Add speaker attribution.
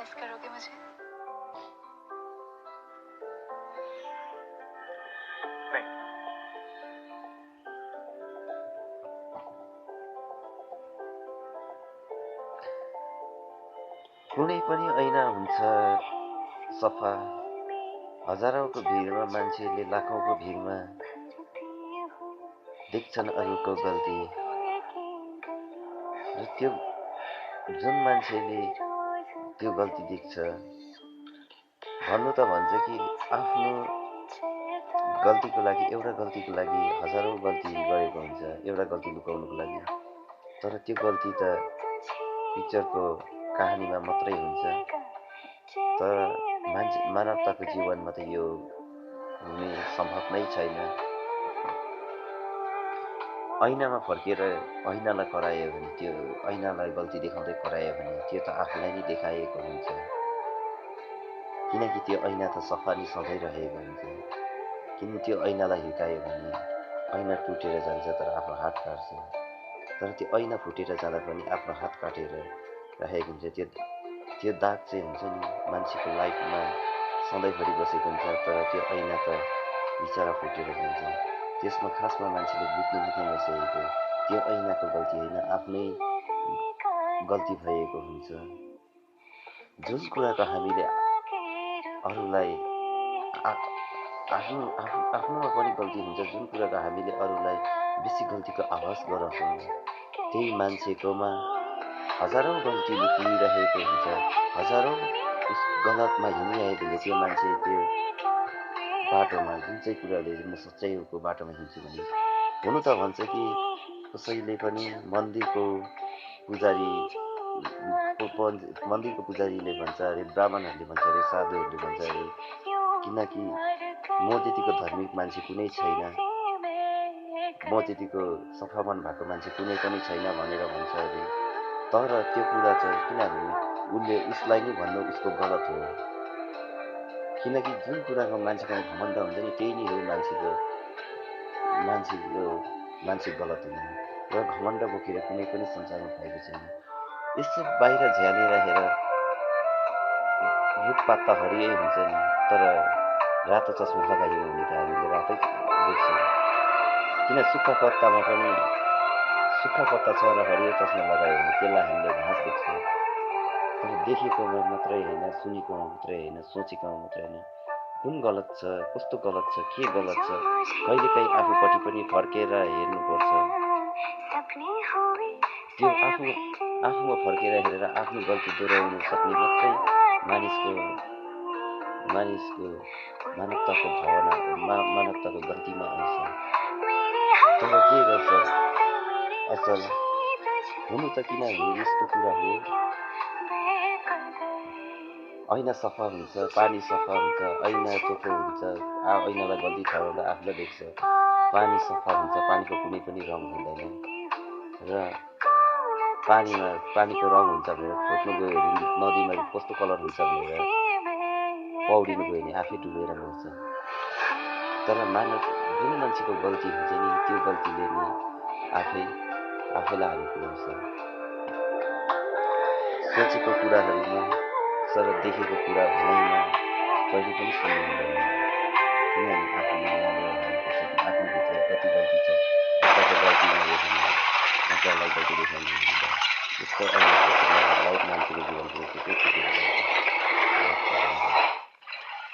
Speaker 1: Promise करोगे मुझे?
Speaker 2: नहीं।
Speaker 3: कुनै पनि ऐना हुन्छ सफा, हजारौंको भिडमा मान्छेले लाखौंको भिडमा देख्छन् अरूको गल्ती। र त्यो जुन मान्छेले त्यो गल्ती देख्छ, भन्नु त भन्छ कि आफ्नो गल्तीको लागि, एउटा गल्तीको लागि हजारौं गल्ती गरेको हुन्छ, एउटा गल्ती लुकाउनुको लागि। तर त्यो गल्ती त पिक्चरको कहानीमा मात्रै हुन्छ। तर मानवताको जीवनमा त यो हुने सम्भव नै छैन। ऐनामा फर्केर ऐनालाई करायो भने, त्यो ऐनालाई गल्ती देखाउँदै करायो भने त्यो त आफूलाई नै देखाएको हुन्छ। किनकि त्यो ऐना त सफा नि सधैँ रहेको हुन्छ। किन त्यो ऐनालाई हिर्कायो भने ऐना टुटेर जान्छ, तर आफ्नो हात काट्छ। तर त्यो ऐना फुटेर जाँदा पनि आफ्नो हात काटेर राखेको हुन्छ। त्यो दाग चाहिँ हुन्छ नि, मान्छेको लाइफमा सधैँभरि बसेको हुन्छ। तर त्यो ऐना त बिचरा फुटेर जान्छ। त्यसमा खासमा मान्छेले बुझ्नु नसकेको त्यो ऐनाको गल्ती होइन, आफ्नै गल्ती भएको हुन्छ। जुन कुराको हामीले अरूलाई आफ्नोमा पनि गल्ती हुन्छ। जुन कुराको हामीले अरूलाई बेसी गल्तीको आभास गराउँछौँ, त्यही मान्छेकोमा हजारौं गल्ती लुकिरहेको हुन्छ। हजारौं गलतमा हिँडिरहेको हुन्छ। त्यो मान्छे त्यो बाटोमा जुन चाहिँ कुराले म सच्चाइको बाटोमा हिँड्छु भने, हुनु त भन्छ कि कसैले पनि मन्दिरको पुजारीले भन्छ अरे, ब्राह्मणहरूले भन्छ अरे, साधुहरूले भन्छ अरे, किनकि म जतिको धार्मिक मान्छे कुनै छैन, म जतिको सफा मन भएको मान्छे कुनै पनि छैन भनेर भन्छ अरे। तर त्यो कुरा चाहिँ किनभने उसले उसलाई नै भन्नु उसको गलत हो। किनकि जुन कुराको मान्छेको घमण्ड हुन्छ नि, त्यही नै हो मान्छे गलत हुने। र घमण्ड बोकेर कुनै पनि संसारमा भएको छैन। यसो बाहिर झ्यालेर हेर, रुखपात त हरियै हुन्छ नि, तर रातो चस्मा लगाइयो भने त हामीले रातै देख्छौँ। किन सुक्खा पत्ता छ र हरियो चस्मा लगायो भने त्यसलाई हामीले घाँस देख्छौँ। तर देखेकोमा मात्रै होइन, सुनेकोमा मात्रै होइन, सोचेकोमा मात्रै होइन, कुन गलत छ, कस्तो गलत छ, के गलत छ, कहिलेकाहीँ आफूपट्टि पनि फर्केर हेर्नुपर्छ। त्यो आफूमा फर्केर हेरेर आफ्नो गल्ती दोहोऱ्याउनु सक्ने मात्रै मानिसको मानवताको भावना, मानवताको गल्तीमा आउँछ। तर के गर्छ असल हुनु त, किनभने यस्तो कुरा हो, ऐना सफा हुन्छ, पानी सफा हुन्छ, ऐना चोखो हुन्छ, ऐनालाई गल्ती ठहराउँदा आफूलाई देख्छ। पानी सफा हुन्छ, पानीको कुनै पनि रङ हुँदैन। र पानीको रङ हुन्छ भनेर खोज्नु गयो भने नदीमा कस्तो कलर हुन्छ भनेर पौडिनु गयो भने आफै डुबेर मर्छ। तर जुन मान्छेको गल्ती हुन्छ नि, त्यो गल्तीले नि आफैलाई हानि पुर्याउँछ। सोचेको कुराहरूमा तर देखेको कुरा भनाइमा कहिले पनि सुन्नु हुँदैन। किनभने आफूले यहाँनिर हेर्नुपर्छ कि आफ्नो भित्र कति गल्ती छ। अर्काको गल्ती नहेर्नु, अर्कालाई गल्ती देखाउनु हुँदैन। यस्तो मान्छेको जीवनको